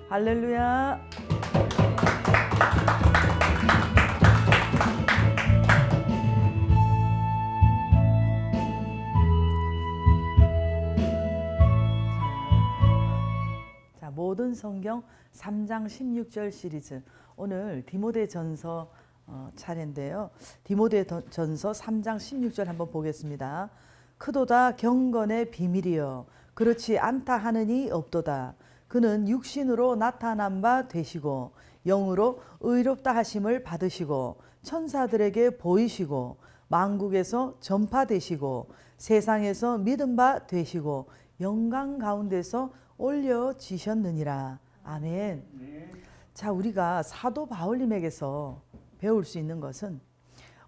할렐루야. 자, 모든 성경 3장 16절 시리즈. 오늘 디모데전서 차례인데요. 디모데전서 3장 16절 한번 보겠습니다. 크도다 경건의 비밀이여 그렇지 않다 하느니 없도다. 그는 육신으로 나타난 바 되시고 영으로 의롭다 하심을 받으시고 천사들에게 보이시고 만국에서 전파되시고 세상에서 믿음 바 되시고 영광 가운데서 올려지셨느니라. 아멘. 자, 우리가 사도 바울님에게서 배울 수 있는 것은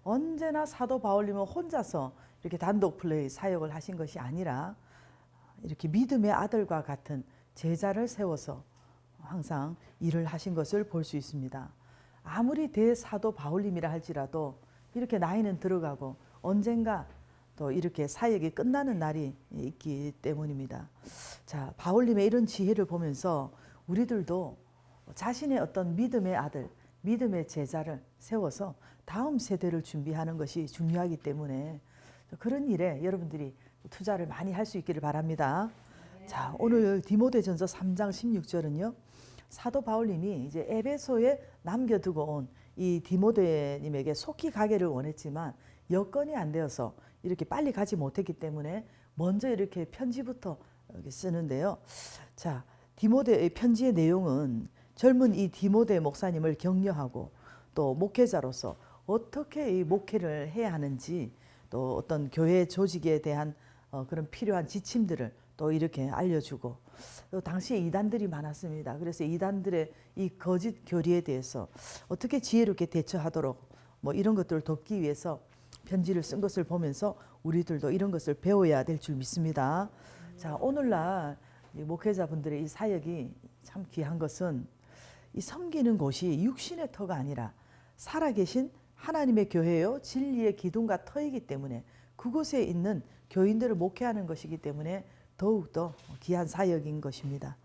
언제나 사도 바울님은 혼자서 이렇게 단독 플레이 사역을 하신 것이 아니라 이렇게 믿음의 아들과 같은 제자를 세워서 항상 일을 하신 것을 볼 수 있습니다. 아무리 대사도 바울님이라 할지라도 이렇게 나이는 들어가고 언젠가 또 이렇게 사역이 끝나는 날이 있기 때문입니다. 자, 바울님의 이런 지혜를 보면서 우리들도 자신의 어떤 믿음의 아들, 믿음의 제자를 세워서 다음 세대를 준비하는 것이 중요하기 때문에 그런 일에 여러분들이 투자를 많이 할 수 있기를 바랍니다. 자, 오늘 디모데전서 3장 16절은요. 사도 바울님이 이제 에베소에 남겨두고 온 이 디모데님에게 속히 가기를 원했지만 여건이 안 되어서 이렇게 빨리 가지 못했기 때문에 먼저 이렇게 편지부터 이렇게 쓰는데요. 자, 디모데의 편지의 내용은 젊은 이 디모데 목사님을 격려하고 또 목회자로서 어떻게 이 목회를 해야 하는지 또 어떤 교회 조직에 대한 그런 필요한 지침들을 또 이렇게 알려주고 또 당시에 이단들이 많았습니다. 그래서 이단들의 이 거짓 교리에 대해서 어떻게 지혜롭게 대처하도록 뭐 이런 것들을 돕기 위해서 편지를 쓴 것을 보면서 우리들도 이런 것을 배워야 될 줄 믿습니다. 자, 오늘날 목회자분들의 이 사역이 참 귀한 것은 이 섬기는 곳이 육신의 터가 아니라 살아계신 하나님의 교회요 진리의 기둥과 터이기 때문에 그곳에 있는 교인들을 목회하는 것이기 때문에 더욱더 귀한 사역인 것입니다.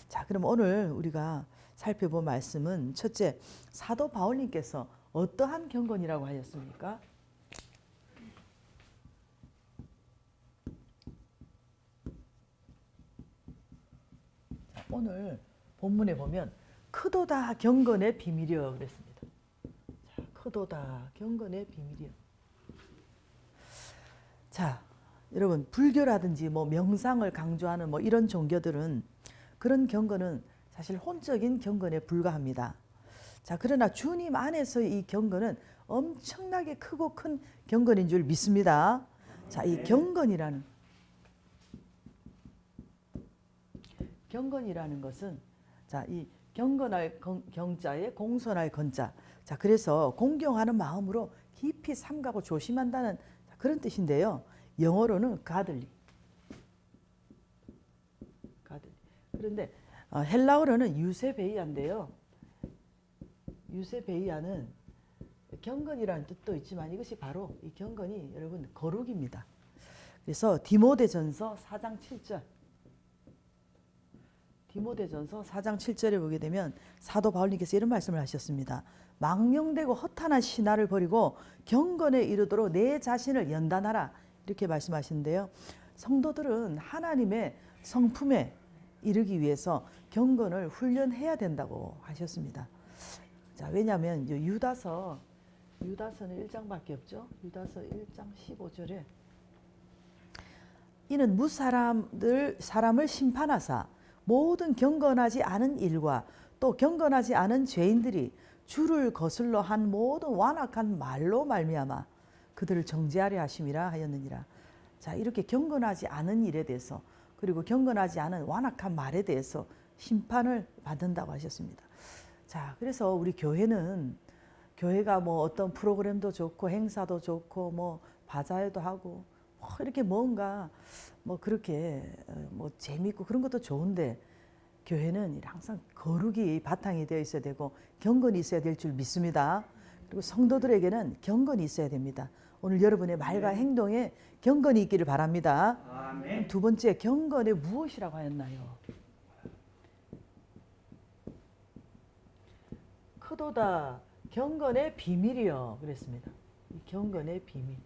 자, 그럼 오늘 우리가 살펴본 말씀은 첫째, 사도 바울님께서 어떠한 경건이라고 하셨습니까? 오늘 본문에 보면 크도다 경건의 비밀이여 그랬습니다. 자, 크도다 경건의 비밀이여. 자, 여러분 불교라든지 뭐 명상을 강조하는 뭐 이런 종교들은 그런 경건은 사실 혼적인 경건에 불과합니다. 자, 그러나 주님 안에서의 이 경건은 엄청나게 크고 큰 경건인 줄 믿습니다. 자, 이 경건이라는 것은 자, 이 경건할 경자에 공손할 건자. 자, 그래서 공경하는 마음으로 깊이 삼가고 조심한다는 그런 뜻인데요. 영어로는 godly. 그런데 헬라어로는 유세베이아인데요. 유세베이아는 경건이라는 뜻도 있지만 이것이 바로 이 경건이 여러분 거룩입니다. 그래서 디모데전서 4장 7절. 디모데전서 4장 7절에 보게 되면 사도 바울님께서 이런 말씀을 하셨습니다. 망령되고 허탄한 신화를 버리고 경건에 이르도록 내 자신을 연단하라. 이렇게 말씀하시는데요. 성도들은 하나님의 성품에 이르기 위해서 경건을 훈련해야 된다고 하셨습니다. 자, 왜냐하면 유다서는 1장밖에 없죠. 유다서 1장 15절에 이는 사람을 심판하사 모든 경건하지 않은 일과 또 경건하지 않은 죄인들이 주를 거슬러 한 모든 완악한 말로 말미암아 그들을 정죄하려 하심이라 하였느니라. 자, 이렇게 경건하지 않은 일에 대해서 그리고 경건하지 않은 완악한 말에 대해서 심판을 받는다고 하셨습니다. 자, 그래서 우리 교회가 뭐 어떤 프로그램도 좋고 행사도 좋고 뭐 바자회도 하고 뭐 이렇게 뭔가 뭐 그렇게 뭐 재미있고 그런 것도 좋은데 교회는 항상 거룩이 바탕이 되어 있어야 되고 경건이 있어야 될 줄 믿습니다. 그리고 성도들에게는 경건이 있어야 됩니다. 오늘 여러분의 말과 행동에 경건이 있기를 바랍니다. 아멘. 두 번째, 경건의 무엇이라고 하였나요? 없도다 경건의 비밀이요 그랬습니다. 이 경건의 비밀.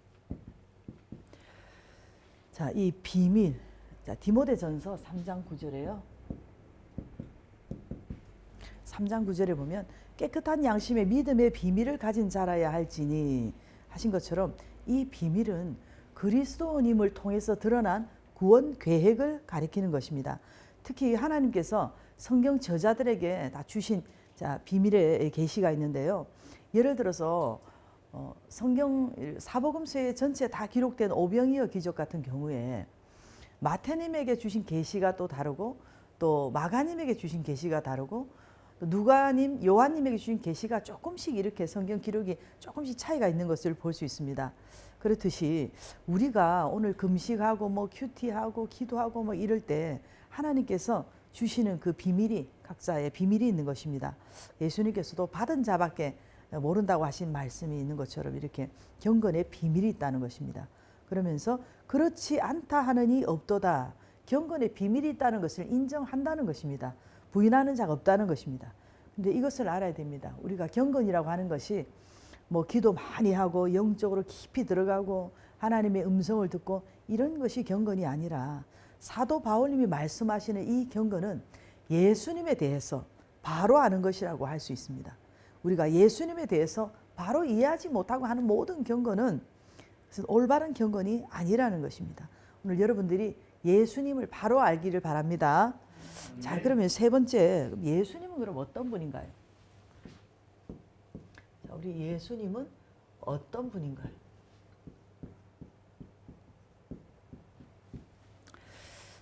자, 이 비밀. 자, 디모데전서 3장 9절에요. 3장 9절에 보면 깨끗한 양심의 믿음의 비밀을 가진 자라야 할지니 하신 것처럼 이 비밀은 그리스도님을 통해서 드러난 구원 계획을 가리키는 것입니다. 특히 하나님께서 성경 저자들에게 다 주신 비밀의 계시가 있는데요. 예를 들어서 성경 사복음서에 전체 다 기록된 오병이어 기적 같은 경우에 마태님에게 주신 계시가 또 다르고 또 마가님에게 주신 계시가 다르고 또 누가님, 요한님에게 주신 계시가 조금씩 이렇게 성경 기록이 조금씩 차이가 있는 것을 볼 수 있습니다. 그렇듯이 우리가 오늘 금식하고 뭐 큐티하고 기도하고 뭐 이럴 때 하나님께서 주시는 그 비밀이 각자의 비밀이 있는 것입니다. 예수님께서도 받은 자밖에 모른다고 하신 말씀이 있는 것처럼 이렇게 경건의 비밀이 있다는 것입니다. 그러면서 그렇지 않다 하느니 없도다. 경건의 비밀이 있다는 것을 인정한다는 것입니다. 부인하는 자가 없다는 것입니다. 근데 이것을 알아야 됩니다. 우리가 경건이라고 하는 것이 뭐 기도 많이 하고 영적으로 깊이 들어가고 하나님의 음성을 듣고 이런 것이 경건이 아니라 사도 바울님이 말씀하시는 이 경건은 예수님에 대해서 바로 아는 것이라고 할 수 있습니다. 우리가 예수님에 대해서 바로 이해하지 못하고 하는 모든 경건은 올바른 경건이 아니라는 것입니다. 오늘 여러분들이 예수님을 바로 알기를 바랍니다. 자, 그러면 세 번째, 예수님은 그럼 어떤 분인가요? 자, 우리 예수님은 어떤 분인가요?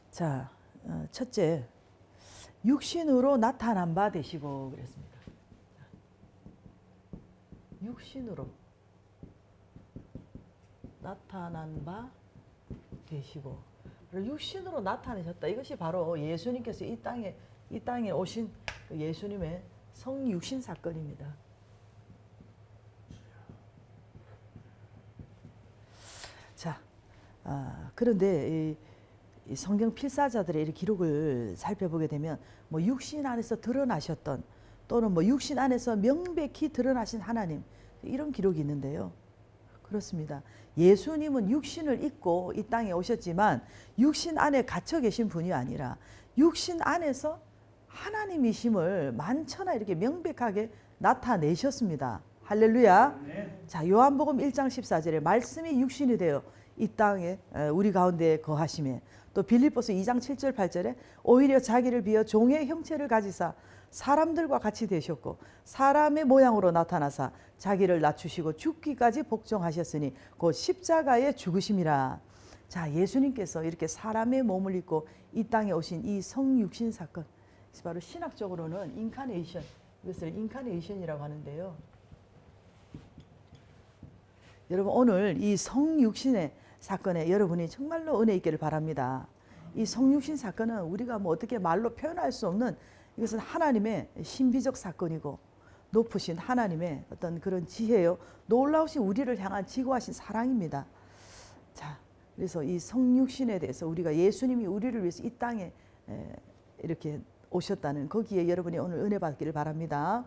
자, 첫째, 육신으로 나타난 바 되시고 그랬습니다. 육신으로 나타난 바 되시고, 육신으로 나타내셨다. 이것이 바로 예수님께서 이 땅에 오신 예수님의 성육신 사건입니다. 자, 그런데 이 성경 필사자들의 이 기록을 살펴보게 되면 뭐 육신 안에서 드러나셨던 또는 뭐 육신 안에서 명백히 드러나신 하나님 이런 기록이 있는데요. 그렇습니다. 예수님은 육신을 입고 이 땅에 오셨지만 육신 안에 갇혀 계신 분이 아니라 육신 안에서 하나님이심을 만천하 이렇게 명백하게 나타내셨습니다. 할렐루야. 네. 자, 요한복음 1장 14절에 말씀이 육신이 되어 이 땅에 우리 가운데 거하시매, 또 빌립보서 2장 7절 8절에 오히려 자기를 비어 종의 형체를 가지사 사람들과 같이 되셨고 사람의 모양으로 나타나사 자기를 낮추시고 죽기까지 복종하셨으니 곧 십자가에 죽으심이라. 자, 예수님께서 이렇게 사람의 몸을 입고 이 땅에 오신 이 성육신 사건, 바로 신학적으로는 인카네이션, 이것을 인카네이션이라고 하는데요. 여러분, 오늘 이 성육신의 사건에 여러분이 정말로 은혜 있기를 바랍니다. 이 성육신 사건은 우리가 뭐 어떻게 말로 표현할 수 없는, 이것은 하나님의 신비적 사건이고 높으신 하나님의 어떤 그런 지혜요, 놀라우신 우리를 향한 지고하신 사랑입니다. 자, 그래서 이 성육신에 대해서 우리가 예수님이 우리를 위해서 이 땅에 이렇게 오셨다는 거기에 여러분이 오늘 은혜 받기를 바랍니다.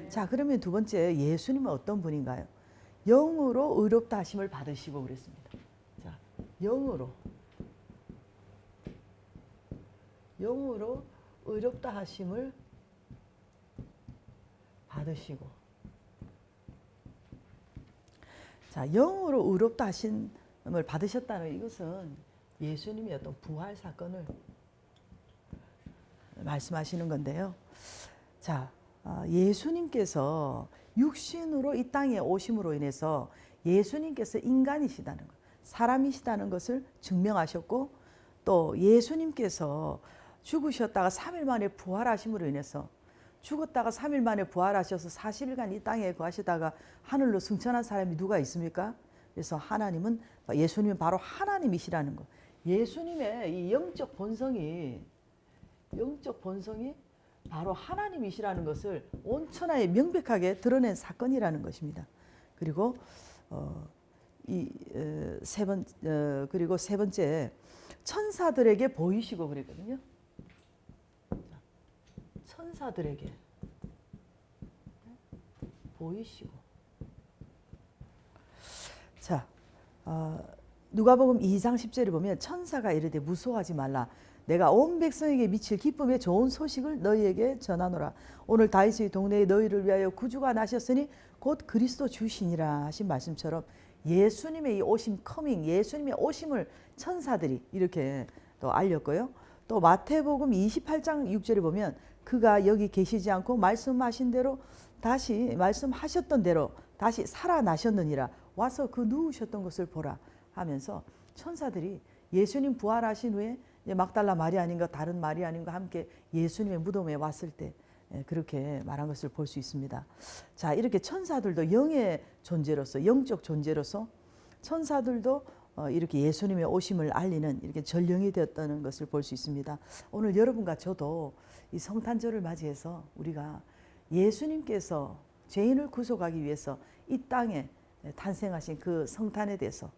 자, 그러면 두 번째, 예수님은 어떤 분인가요? 영으로 의롭다 하심을 받으시고 그랬습니다. 자, 영으로 의롭다 하심을 받으시고, 자, 영으로 의롭다 하심을 받으셨다는 이것은 예수님의 어떤 부활 사건을 말씀하시는 건데요. 자, 예수님께서 육신으로 이 땅에 오심으로 인해서 예수님께서 인간이시다는 것, 사람이시다는 것을 증명하셨고, 또 예수님께서 죽으셨다가 3일 만에 부활하심으로 인해서, 죽었다가 3일 만에 부활하셔서 40일간 이 땅에 거하시다가 하늘로 승천한 사람이 누가 있습니까? 그래서 하나님은, 예수님은 바로 하나님이시라는 것, 예수님의 이 영적 본성이 바로 하나님이시라는 것을 온천하에 명백하게 드러낸 사건이라는 것입니다. 그리고 그리고 세 번째, 천사들에게 보이시고 그랬거든요. 천사들에게 보이시고. 자, 누가복음 2장 10절에 보면 천사가 이르되 무서워하지 말라. 내가 온 백성에게 미칠 기쁨의 좋은 소식을 너희에게 전하노라. 오늘 다윗의 동네에 너희를 위하여 구주가 나셨으니 곧 그리스도 주시니라 하신 말씀처럼 예수님의 이 오심, 커밍, 예수님의 오심을 천사들이 이렇게 또 알렸고요. 또 마태복음 28장 6절에 보면 그가 여기 계시지 않고 말씀하신 대로 다시 말씀하셨던 대로 다시 살아나셨느니라. 와서 그 누우셨던 것을 보라 하면서 천사들이 예수님 부활하신 후에 막달라 마리아님과 다른 마리아님과 함께 예수님의 무덤에 왔을 때 그렇게 말한 것을 볼 수 있습니다. 자, 이렇게 천사들도 영의 존재로서, 영적 존재로서 천사들도 이렇게 예수님의 오심을 알리는 이렇게 전령이 되었다는 것을 볼 수 있습니다. 오늘 여러분과 저도 이 성탄절을 맞이해서 우리가 예수님께서 죄인을 구속하기 위해서 이 땅에 탄생하신 그 성탄에 대해서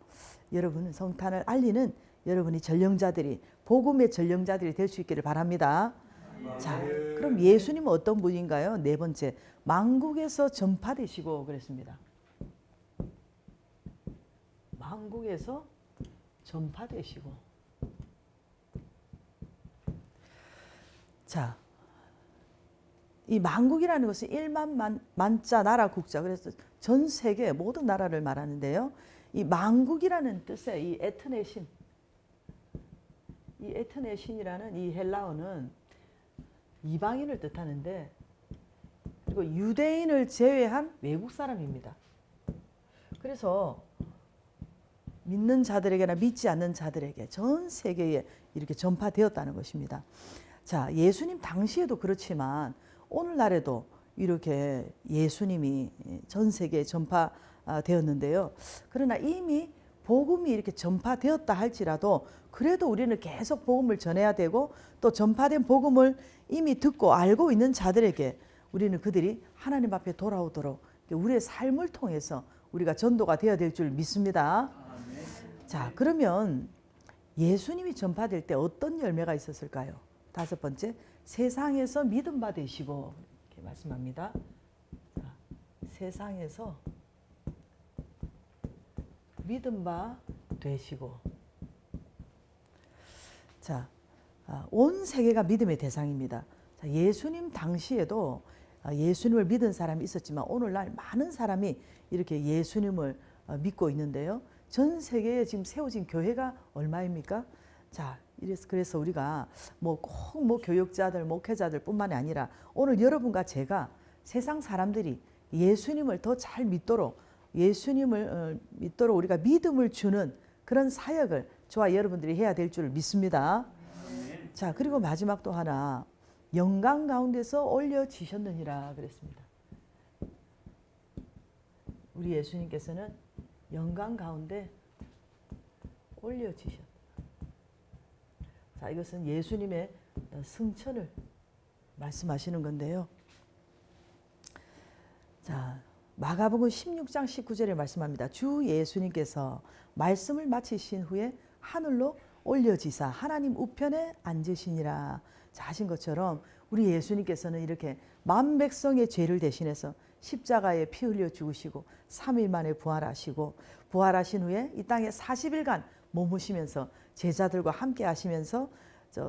여러분은 성탄을 알리는 여러분이 전령자들이, 복음의 전령자들이 될 수 있기를 바랍니다. 자, 그럼 예수님은 어떤 분인가요? 네 번째, 만국에서 전파되시고 그랬습니다. 만국에서 전파되시고. 자, 이 만국이라는 것은 1만 만자 나라 국자, 그래서 전 세계 모든 나라를 말하는데요. 이 만국이라는 뜻의 이 에트네 신, 이 에트네 신이라는 이 헬라어는 이방인을 뜻하는데, 그리고 유대인을 제외한 외국 사람입니다. 그래서 믿는 자들에게나 믿지 않는 자들에게 전 세계에 이렇게 전파되었다는 것입니다. 자, 예수님 당시에도 그렇지만 오늘날에도 이렇게 예수님이 전 세계에 전파되었는데요. 그러나 이미 복음이 이렇게 전파되었다 할지라도 그래도 우리는 계속 복음을 전해야 되고, 또 전파된 복음을 이미 듣고 알고 있는 자들에게 우리는 그들이 하나님 앞에 돌아오도록 우리의 삶을 통해서 우리가 전도가 되어야 될 줄 믿습니다. 자, 그러면 예수님이 전파될 때 어떤 열매가 있었을까요? 다섯 번째, 세상에서 믿음 바 되시고 이렇게 말씀합니다. 자, 세상에서 믿음 바 되시고. 자, 온 세계가 믿음의 대상입니다. 자, 예수님 당시에도 예수님을 믿은 사람이 있었지만 오늘날 많은 사람이 이렇게 예수님을 믿고 있는데요. 전 세계에 지금 세워진 교회가 얼마입니까? 자, 그래서 우리가 꼭 교육자들, 목회자들 뿐만이 아니라 오늘 여러분과 제가 세상 사람들이 예수님을 더 잘 믿도록, 예수님을 믿도록 우리가 믿음을 주는 그런 사역을 저와 여러분들이 해야 될 줄 믿습니다. 자, 그리고 마지막 또 하나, 영광 가운데서 올려지셨느니라 그랬습니다. 우리 예수님께서는 영광 가운데 올려지셨다. 자, 이것은 예수님의 승천을 말씀하시는 건데요. 자, 마가복음 16장 19절에 말씀합니다. 주 예수님께서 말씀을 마치신 후에 하늘로 올려지사 하나님 우편에 앉으시니라. 자, 하신 것처럼 우리 예수님께서는 이렇게 만 백성의 죄를 대신해서 십자가에 피 흘려 죽으시고 3일 만에 부활하시고, 부활하신 후에 이 땅에 40일간 머무시면서 제자들과 함께 하시면서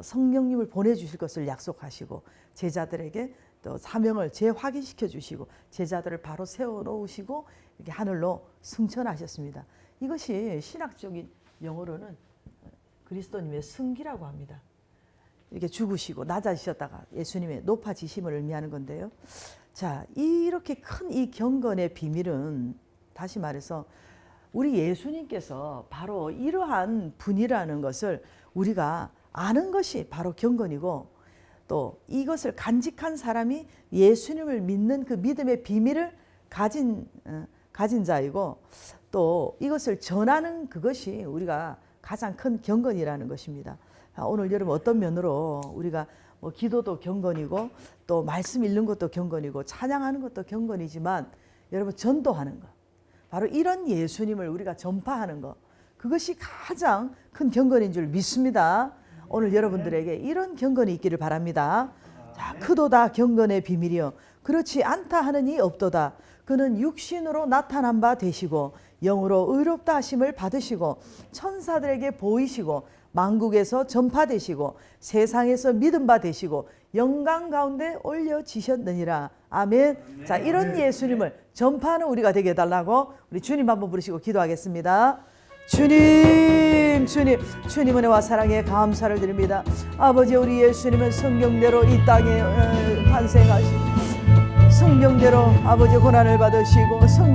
성령님을 보내주실 것을 약속하시고, 제자들에게 또 사명을 재확인시켜 주시고, 제자들을 바로 세워놓으시고 이렇게 하늘로 승천하셨습니다. 이것이 신학적인 용어로는 그리스도님의 승기라고 합니다. 이렇게 죽으시고 낮아지셨다가 예수님의 높아지심을 의미하는 건데요. 자, 이렇게 큰 이 경건의 비밀은 다시 말해서 우리 예수님께서 바로 이러한 분이라는 것을 우리가 아는 것이 바로 경건이고, 또 이것을 간직한 사람이 예수님을 믿는 그 믿음의 비밀을 가진 자이고, 또 이것을 전하는 그것이 우리가 가장 큰 경건이라는 것입니다. 오늘 여러분 어떤 면으로 우리가 기도도 경건이고 또 말씀 읽는 것도 경건이고 찬양하는 것도 경건이지만, 여러분 전도하는 것, 바로 이런 예수님을 우리가 전파하는 것, 그것이 가장 큰 경건인 줄 믿습니다. 오늘 여러분들에게 이런 경건이 있기를 바랍니다. 자, 크도다 경건의 비밀이요 그렇지 않다 하느니 없도다. 그는 육신으로 나타난 바 되시고 영으로 의롭다 하심을 받으시고 천사들에게 보이시고 만국에서 전파되시고 세상에서 믿음 바 되시고 영광 가운데 올려지셨느니라. 아멘. 자, 이런 예수님을 전파하는 우리가 되게 해달라고 우리 주님 한번 부르시고 기도하겠습니다. 주님, 주님, 주님 은혜와 사랑에 감사를 드립니다. 아버지, 우리 예수님은 성경대로 이 땅에 탄생하시고 성경대로 아버지 고난을 받으시고 성경